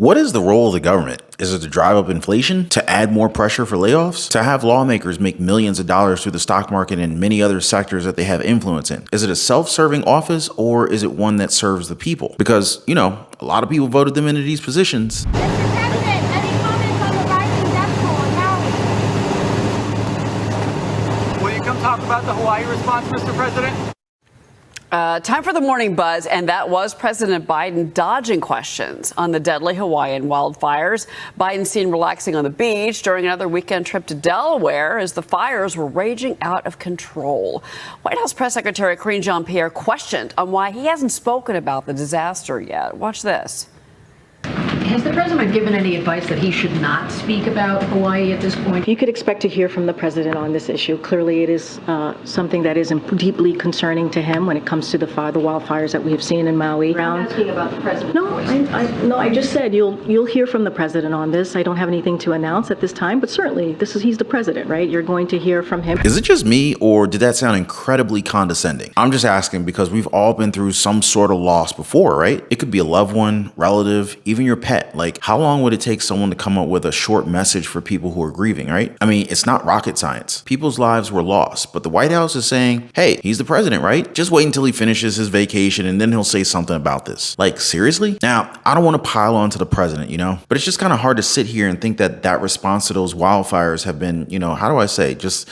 What is the role of the government? Is it to drive up inflation? To add more pressure for layoffs? To have lawmakers make millions of dollars through the stock market and many other sectors that they have influence in? Is it a self-serving office, or is it one that serves the people? Because, a lot of people voted them into these positions. Mr. President, any comments on the rising death toll in Maui? Will you come talk about the Hawaii response, Mr. President? Time for the morning buzz, and that was President Biden dodging questions on the deadly Hawaiian wildfires. Biden seen relaxing on the beach during another weekend trip to Delaware as the fires were raging out of control. White House Press Secretary Karine Jean-Pierre questioned on why he hasn't spoken about the disaster yet. Watch this. Has the president given any advice that he should not speak about Hawaii at this point? You could expect to hear from the president on this issue. Clearly, it is something that is deeply concerning to him when it comes to the wildfires that we have seen in Maui. I'm asking about the president. No, I just said you'll hear from the president on this. I don't have anything to announce at this time, but certainly he's the president, right? You're going to hear from him. Is it just me, or did that sound incredibly condescending? I'm just asking because we've all been through some sort of loss before, right? It could be a loved one, relative, even your pet. Like, how long would it take someone to come up with a short message for people who are grieving, right? I mean, it's not rocket science. People's lives were lost, but the White House is saying, hey, he's the president, right? Just wait until he finishes his vacation and then he'll say something about this. Like, seriously? Now, I don't want to pile on to the president, but it's just kind of hard to sit here and think that response to those wildfires have been, how do I say, just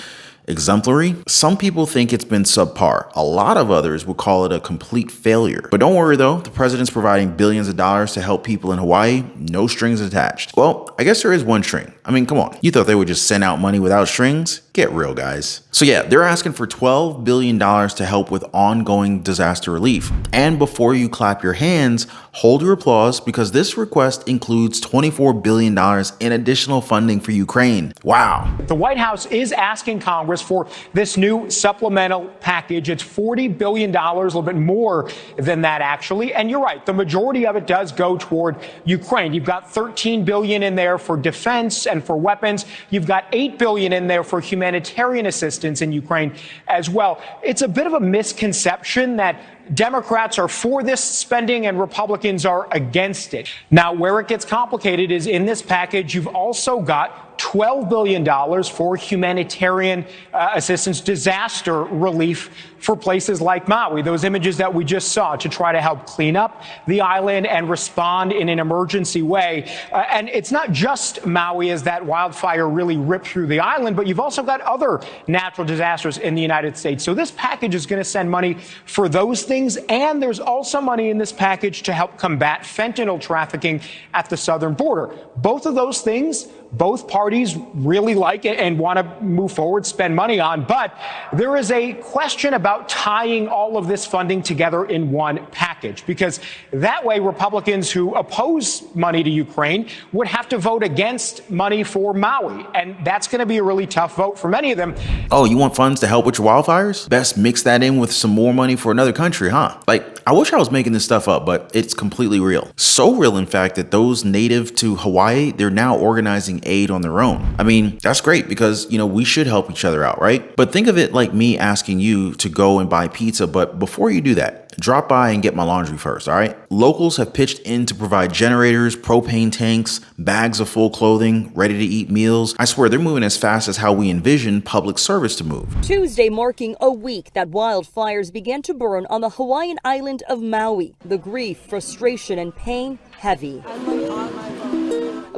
exemplary. Some people think it's been subpar. A lot of others would call it a complete failure. But don't worry though, the president's providing billions of dollars to help people in Hawaii, no strings attached. Well, I guess there is one string. I mean, come on. You thought they would just send out money without strings? Get real, guys. So yeah, they're asking for $12 billion to help with ongoing disaster relief. And before you clap your hands, hold your applause, because this request includes $24 billion in additional funding for Ukraine. Wow. The White House is asking Congress for this new supplemental package. It's $40 billion, a little bit more than that, actually. And you're right, the majority of it does go toward Ukraine. You've got $13 billion in there for defense and for weapons. You've got $8 billion in there for humanitarian assistance in Ukraine as well. It's a bit of a misconception that Democrats are for this spending and Republicans are against it. Now, where it gets complicated is in this package, you've also got $12 billion for humanitarian assistance, disaster relief for places like Maui, those images that we just saw, to try to help clean up the island and respond in an emergency way. And it's not just Maui as that wildfire really ripped through the island, but you've also got other natural disasters in the United States. So this package is going to send money for those things. And there's also money in this package to help combat fentanyl trafficking at the southern border. Both of those things, both parties really like it and want to move forward, spend money on. But there is a question about tying all of this funding together in one package, because that way Republicans who oppose money to Ukraine would have to vote against money for Maui. And that's going to be a really tough vote for many of them. Oh, you want funds to help with your wildfires? Best mix that in with some more money for another country, huh? Like, I wish I was making this stuff up, but it's completely real. So real, in fact, that those native to Hawaii, they're now organizing aid on their own. I mean, that's great because, we should help each other out, right? But think of it like me asking you to go and buy pizza, but before you do that, drop by and get my laundry first, all right? Locals have pitched in to provide generators, propane tanks, bags of full clothing, ready-to-eat meals. I swear they're moving as fast as how we envision public service to move. Tuesday marking a week that wildfires began to burn on the Hawaiian island of Maui. The grief, frustration, and pain heavy.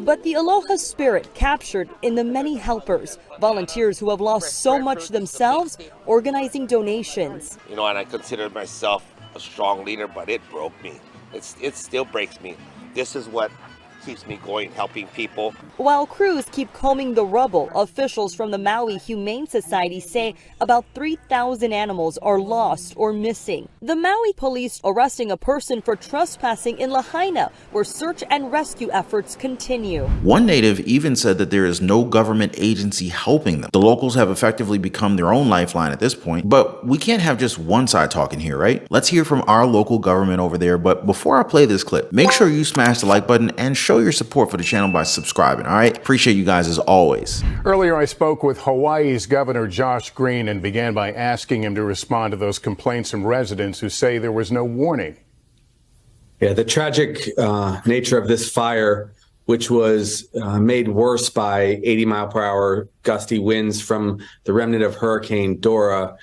But the aloha spirit captured in the many helpers, volunteers who have lost so much themselves, organizing donations. And I consider myself a strong leader, but it broke me. It still breaks me. This is what keeps me going, helping people. While crews keep combing the rubble, officials from the Maui Humane Society say about 3,000 animals are lost or missing. The Maui police arresting a person for trespassing in Lahaina, where search and rescue efforts continue. One native even said that there is no government agency helping them. The locals have effectively become their own lifeline at this point, but we can't have just one side talking here, right? Let's hear from our local government over there. But before I play this clip, make sure you smash the like button and show your support for the channel by subscribing, all right? Appreciate you guys as always. Earlier, I spoke with Hawaii's Governor Josh Green and began by asking him to respond to those complaints from residents who say there was no warning. Yeah, the tragic nature of this fire, which was made worse by 80-mile-per-hour gusty winds from the remnant of Hurricane Dora,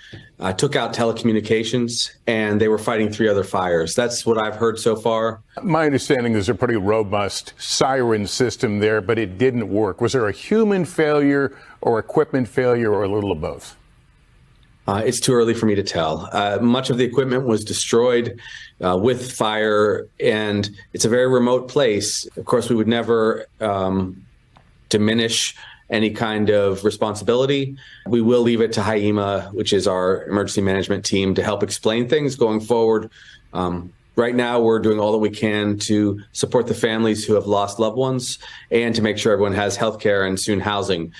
took out telecommunications, and they were fighting 3 other fires. That's what I've heard so far. My understanding is a pretty robust siren system there, but it didn't work. Was there a human failure or equipment failure or a little of both? It's too early for me to tell. Much of the equipment was destroyed with fire, and it's a very remote place. Of course, we would never diminish any kind of responsibility. We will leave it to HIEMA, which is our emergency management team, to help explain things going forward. Right now, we're doing all that we can to support the families who have lost loved ones and to make sure everyone has health care and soon housing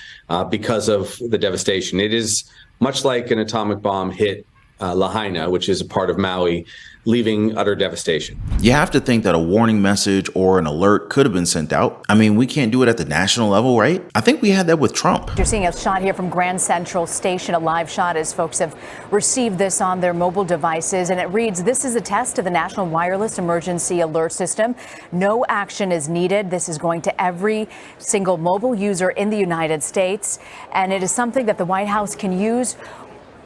because of the devastation. It is much like an atomic bomb hit Lahaina, which is a part of Maui, leaving utter devastation. You have to think that a warning message or an alert could have been sent out. I mean, we can't do it at the national level, right? I think we had that with Trump. You're seeing a shot here from Grand Central Station, a live shot as folks have received this on their mobile devices. And it reads, "This is a test of the National Wireless Emergency Alert System. No action is needed." This is going to every single mobile user in the United States. And it is something that the White House can use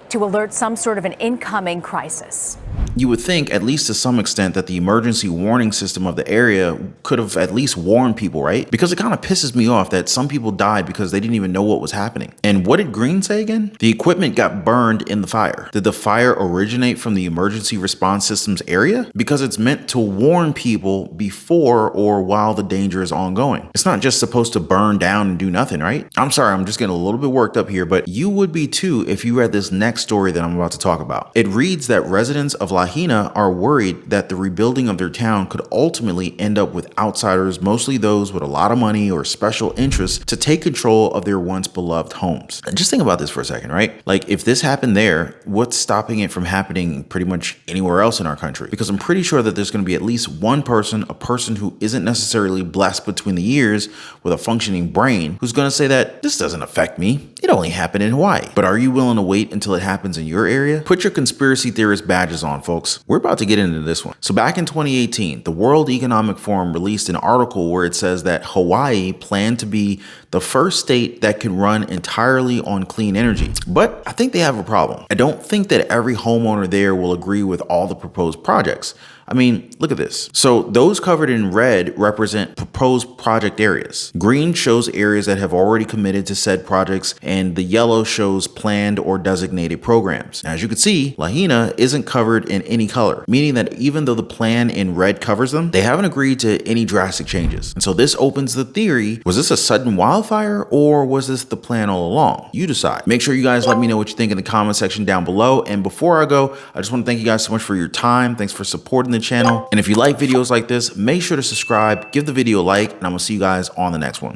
to alert some sort of an incoming crisis. You would think, at least to some extent, that the emergency warning system of the area could have at least warned people, right? Because it kind of pisses me off that some people died because they didn't even know what was happening. And what did Green say again? The equipment got burned in the fire. Did the fire originate from the emergency response system's area? Because it's meant to warn people before or while the danger is ongoing. It's not just supposed to burn down and do nothing, right? I'm sorry, I'm just getting a little bit worked up here, but you would be too if you read this next story that I'm about to talk about. It reads that residents of Lahaina are worried that the rebuilding of their town could ultimately end up with outsiders, mostly those with a lot of money or special interests, to take control of their once beloved homes. And just think about this for a second, right? Like, if this happened there, what's stopping it from happening pretty much anywhere else in our country? Because I'm pretty sure that there's going to be at least one person, a person who isn't necessarily blessed between the ears with a functioning brain, who's going to say that this doesn't affect me. It only happened in Hawaii. But are you willing to wait until it happens in your area? Put your conspiracy theorist badges on, folks. We're about to get into this one. So back in 2018, the World Economic Forum released an article where it says that Hawaii planned to be the first state that could run entirely on clean energy. But I think they have a problem. I don't think that every homeowner there will agree with all the proposed projects. I mean, look at this. So those covered in red represent proposed project areas. Green shows areas that have already committed to said projects, and the yellow shows planned or designated programs. Now, as you can see, Lahaina isn't covered in any color, meaning that even though the plan in red covers them, they haven't agreed to any drastic changes. And so this opens the theory, was this a sudden wildfire or was this the plan all along? You decide. Make sure you guys let me know what you think in the comment section down below. And before I go, I just want to thank you guys so much for your time. Thanks for supporting the channel. And if you like videos like this, make sure to subscribe, give the video a like, and I'm gonna see you guys on the next one.